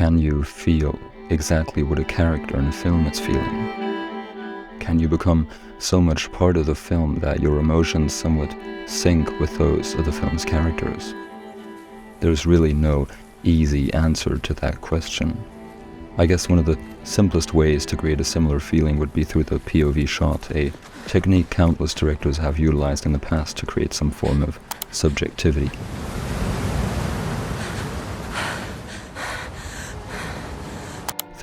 Can you feel exactly what a character in a film is feeling? Can you become so much part of the film that your emotions somewhat sync with those of the film's characters? There's really no easy answer to that question. I guess one of the simplest ways to create a similar feeling would be through the POV shot, a technique countless directors have utilized in the past to create some form of subjectivity.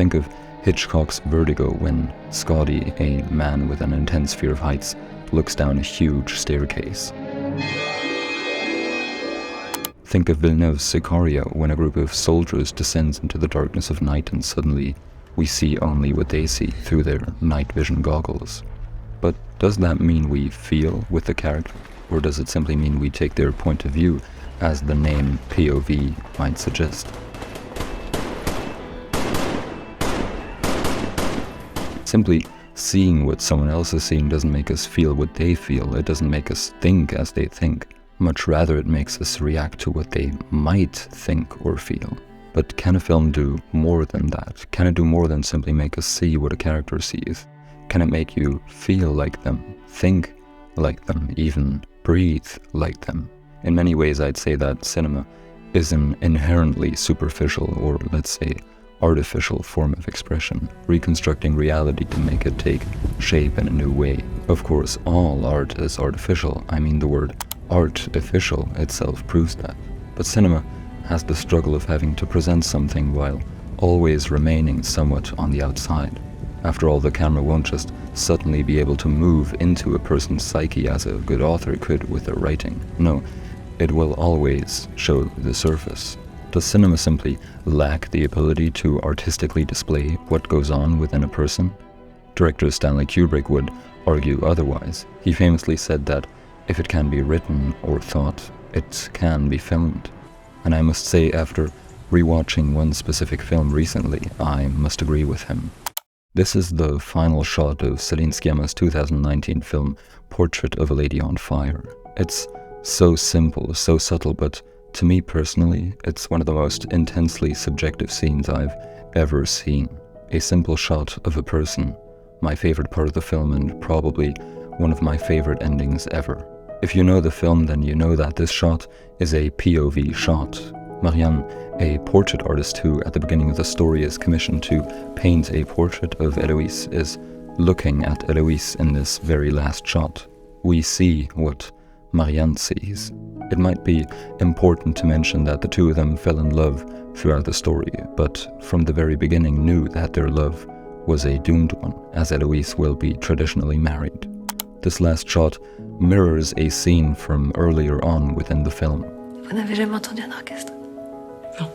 Think of Hitchcock's Vertigo when Scotty, a man with an intense fear of heights, looks down a huge staircase. Think of Villeneuve's Sicario when a group of soldiers descends into the darkness of night and suddenly we see only what they see through their night vision goggles. But does that mean we feel with the character, or does it simply mean we take their point of view, as the name POV might suggest? Simply seeing what someone else is seeing doesn't make us feel what they feel. It doesn't make us think as they think. Much rather, it makes us react to what they might think or feel. But can a film do more than that? Can it do more than simply make us see what a character sees? Can it make you feel like them, think like them, even breathe like them? In many ways, I'd say that cinema is an inherently superficial, or let's say artificial form of expression, reconstructing reality to make it take shape in a new way. Of course, all art is artificial. I mean, the word artificial itself proves that. But cinema has the struggle of having to present something while always remaining somewhat on the outside. After all, the camera won't just suddenly be able to move into a person's psyche as a good author could with their writing. No, it will always show the surface. Does cinema simply lack the ability to artistically display what goes on within a person? Director Stanley Kubrick would argue otherwise. He famously said that if it can be written or thought, it can be filmed. And I must say, after rewatching one specific film recently, I must agree with him. This is the final shot of Celine Sciamma's 2019 film Portrait of a Lady on Fire. It's so simple, so subtle, but to me personally, it's one of the most intensely subjective scenes I've ever seen. A simple shot of a person, my favorite part of the film and probably one of my favorite endings ever. If you know the film, then you know that this shot is a POV shot. Marianne, a portrait artist who at the beginning of the story is commissioned to paint a portrait of Eloise, is looking at Eloise in this very last shot. We see what Marianne sees. It might be important to mention that the two of them fell in love throughout the story, but from the very beginning knew that their love was a doomed one, as Eloise will be traditionally married. This last shot mirrors a scene from earlier on within the film. Vous n'avez jamais entendu un orchestre? Non.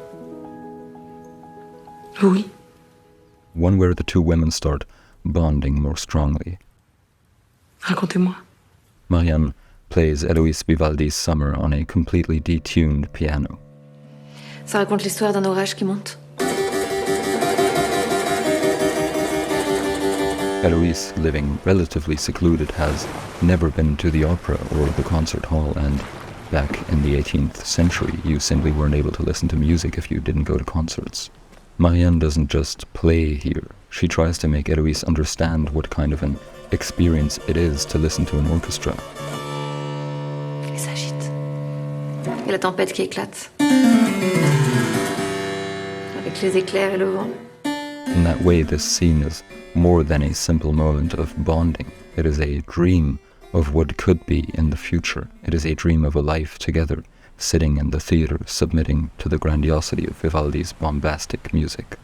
Oui. One where the two women start bonding more strongly. Racontez-moi. Marianne plays Eloise Vivaldi's Summer on a completely detuned piano. Ça raconte l'histoire d'un orage qui monte. Eloise, living relatively secluded, has never been to the opera or the concert hall, and back in the 18th century, you simply weren't able to listen to music if you didn't go to concerts. Marianne doesn't just play here. She tries to make Eloise understand what kind of an experience it is to listen to an orchestra. Il s'agite. Et la tempête qui éclate. Avec les éclairs et le vent. In that way, this scene is more than a simple moment of bonding. It is a dream of what could be in the future. It is a dream of a life together, sitting in the theatre, submitting to the grandiosity of Vivaldi's bombastic music.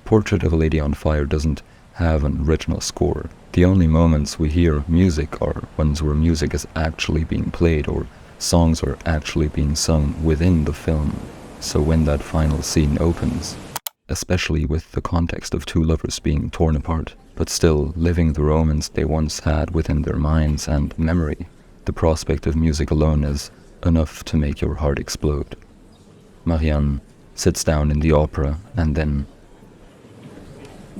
Portrait of a Lady on Fire doesn't have an original score. The only moments we hear music are ones where music is actually being played or songs are actually being sung within the film. So when that final scene opens, especially with the context of two lovers being torn apart, but still living the romance they once had within their minds and memory, the prospect of music alone is enough to make your heart explode. Marianne sits down in the opera and then...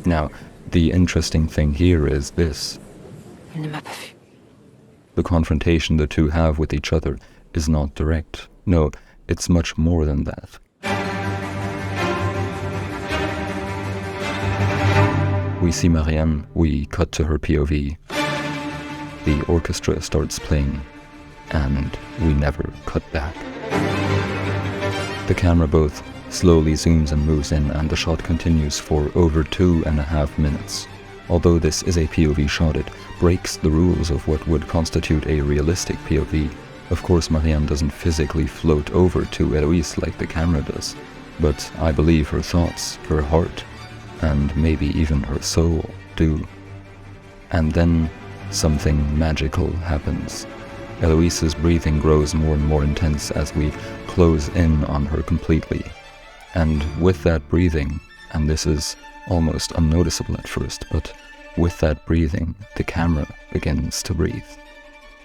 Now, the interesting thing here is this. Il ne m'a pas vu. The confrontation the two have with each other is not direct. No, it's much more than that. We see Marianne, we cut to her POV. The orchestra starts playing, and we never cut back. The camera both slowly zooms and moves in, and the shot continues for over 2.5 minutes. Although this is a POV shot, it breaks the rules of what would constitute a realistic POV. Of course, Marianne doesn't physically float over to Eloise like the camera does, but I believe her thoughts, her heart, and maybe even her soul do. And then something magical happens. Eloise's breathing grows more and more intense as we close in on her completely. And with that breathing, and this is almost unnoticeable at first, but with that breathing, the camera begins to breathe.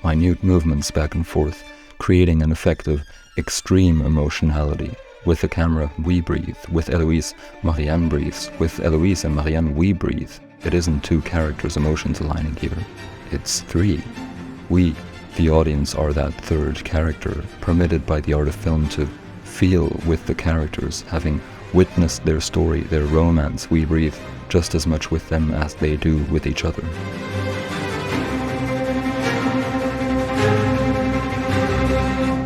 Minute movements back and forth, creating an effect of extreme emotionality. With the camera, we breathe. With Eloise, Marianne breathes. With Eloise and Marianne, we breathe. It isn't two characters' emotions aligning here. It's three. We, the audience, are that third character, permitted by the art of film to feel with the characters. Having witnessed their story, their romance, we breathe just as much with them as they do with each other.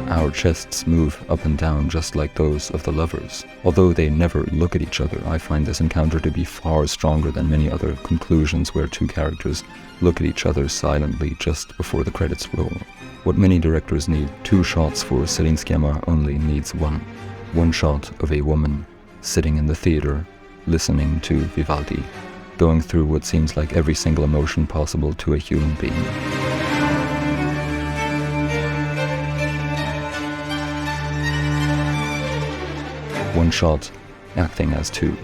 Our chests move up and down just like those of the lovers. Although they never look at each other, I find this encounter to be far stronger than many other conclusions where two characters look at each other silently just before the credits roll. What many directors need 2 shots for, Céline Sciamma only needs 1. One shot of a woman sitting in the theater, listening to Vivaldi, going through what seems like every single emotion possible to a human being. One shot acting as 2.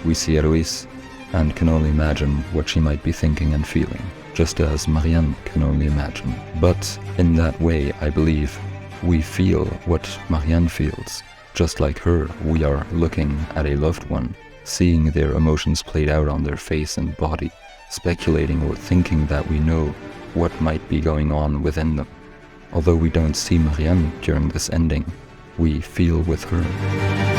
We see Eloise and can only imagine what she might be thinking and feeling, just as Marianne can only imagine. But in that way, I believe, we feel what Marianne feels. Just like her, we are looking at a loved one, seeing their emotions played out on their face and body, speculating or thinking that we know what might be going on within them. Although we don't see Marianne during this ending, we feel with her.